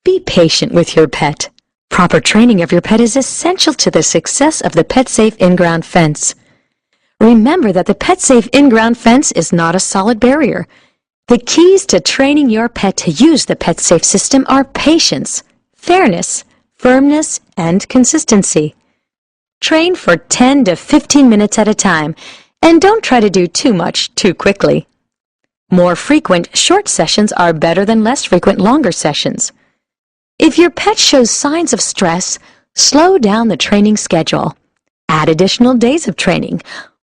Be patient with your pet. Proper training of your pet is essential to the success of the PetSafe in-ground fence. Remember that the PetSafe in-ground fence is not a solid barrier. The keys to training your pet to use the PetSafe system are patience, fairness, firmness, and consistency. Train for 10 to 15 minutes at a time, and don't try to do too much too quickly. More frequent, short sessions are better than less frequent, longer sessions. If your pet shows signs of stress, slow down the training schedule, add additional days of training,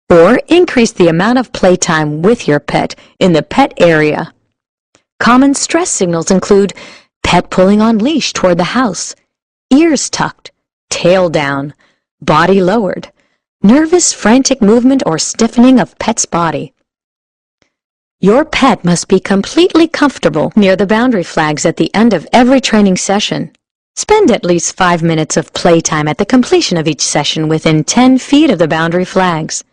or increase the amount of playtime with your pet in the pet area. Common stress signals include pet pulling on leash toward the house, ears tucked, tail down, body lowered, nervous, frantic movement or stiffening of pet's body. Your pet must be completely comfortable near the boundary flags at the end of every training session. Spend at least 5 minutes of playtime at the completion of each session within 10 feet of the boundary flags.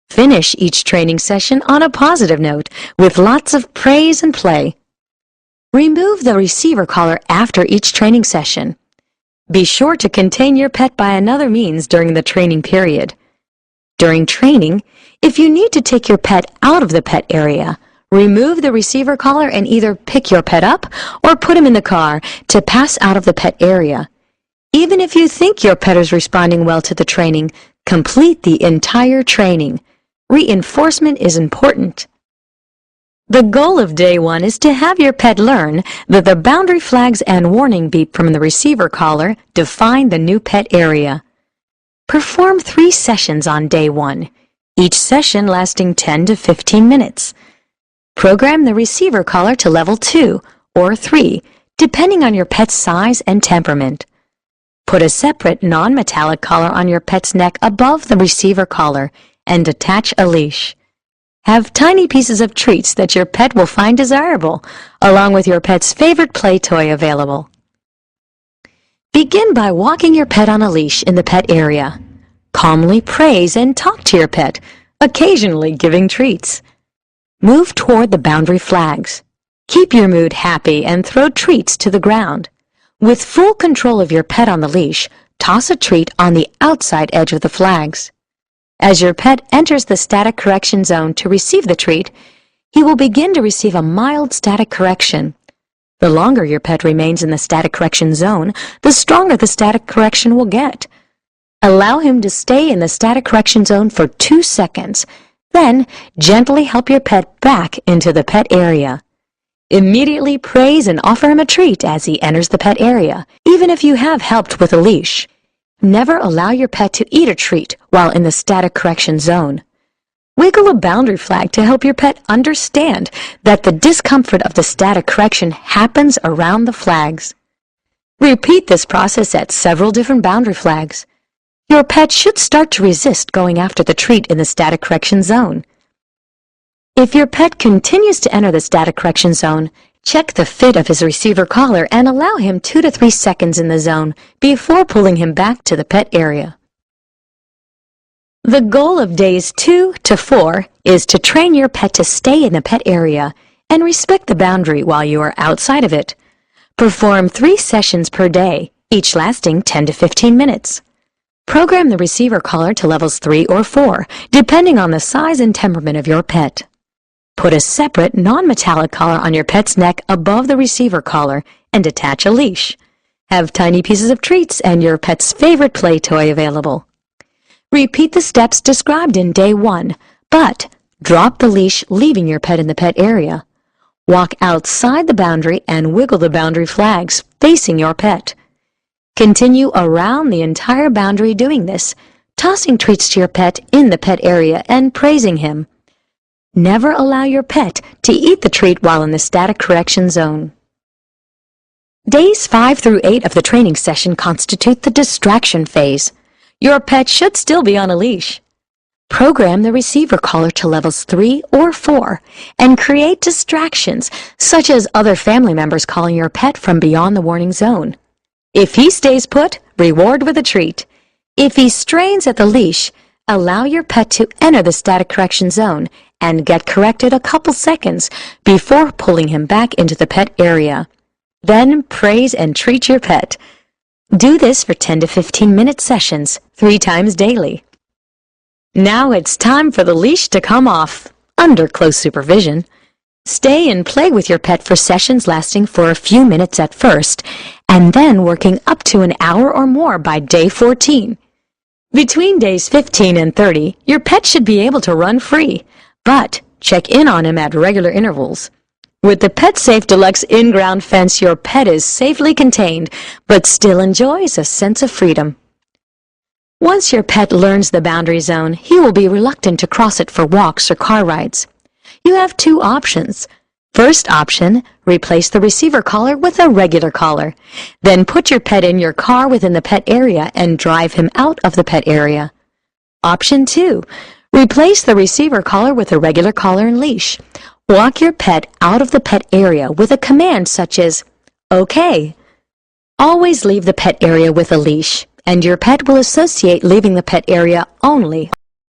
Finish each training session on a positive note with lots of praise and play. Remove the receiver collar after each training session. Be sure to contain your pet by another means during the training period. During training, if you need to take your pet out of the pet area, remove the receiver collar and either pick your pet up or put him in the car to pass out of the pet area. Even if you think your pet is responding well to the training, complete the entire training. Reinforcement is important. The goal of day 1 is to have your pet learn that the boundary flags and warning beep from the receiver collar define the new pet area. Perform 3 sessions on day 1, each session lasting 10 to 15 minutes. Program the receiver collar to level 2 or 3, depending on your pet's size and temperament. Put a separate non-metallic collar on your pet's neck above the receiver collar and attach a leash. Have tiny pieces of treats that your pet will find desirable, along with your pet's favorite play toy available. Begin by walking your pet on a leash in the pet area. Calmly praise and talk to your pet, occasionally giving treats. Move toward the boundary flags. Keep your mood happy and throw treats to the ground. With full control of your pet on the leash, toss a treat on the outside edge of the flags. As your pet enters the static correction zone to receive the treat, he will begin to receive a mild static correction. The longer your pet remains in the static correction zone, the stronger the static correction will get. Allow him to stay in the static correction zone for 2 seconds. Then, gently help your pet back into the pet area. Immediately praise and offer him a treat as he enters the pet area, even if you have helped with a leash. Never allow your pet to eat a treat while in the static correction zone. Wiggle a boundary flag to help your pet understand that the discomfort of the static correction happens around the flags. Repeat this process at several different boundary flags. Your pet should start to resist going after the treat in the static correction zone. If your pet continues to enter the static correction zone, check the fit of his receiver collar and allow him 2 to 3 seconds in the zone before pulling him back to the pet area. The goal of days 2 to 4 is to train your pet to stay in the pet area and respect the boundary while you are outside of it. Perform 3 sessions per day, each lasting 10 to 15 minutes. Program the receiver collar to levels 3 or 4, depending on the size and temperament of your pet. Put a separate non-metallic collar on your pet's neck above the receiver collar and attach a leash. Have tiny pieces of treats and your pet's favorite play toy available. Repeat the steps described in day 1, but drop the leash, leaving your pet in the pet area. Walk outside the boundary and wiggle the boundary flags facing your pet. Continue around the entire boundary doing this, tossing treats to your pet in the pet area and praising him. Never allow your pet to eat the treat while in the static correction zone. Days 5 through 8 of the training session constitute the distraction phase. Your pet should still be on a leash. Program the receiver collar to levels 3 or 4 and create distractions such as other family members calling your pet from beyond the warning zone. If he stays put, reward with a treat. If he strains at the leash, allow your pet to enter the static correction zone and get corrected a couple seconds before pulling him back into the pet area. Then praise and treat your pet. Do this for 10 to 15-minute sessions 3 times daily. Now it's time for the leash to come off, under close supervision. Stay and play with your pet for sessions lasting for a few minutes at first, and then working up to an hour or more by day 14. Between days 15 and 30, your pet should be able to run free, but check in on him at regular intervals. With the PetSafe Deluxe in-ground fence, your pet is safely contained, but still enjoys a sense of freedom. Once your pet learns the boundary zone, he will be reluctant to cross it for walks or car rides. You have 2 options. First option, replace the receiver collar with a regular collar. Then put your pet in your car within the pet area and drive him out of the pet area. Option 2, replace the receiver collar with a regular collar and leash. Walk your pet out of the pet area with a command such as, "Okay." Always leave the pet area with a leash, and your pet will associate leaving the pet area only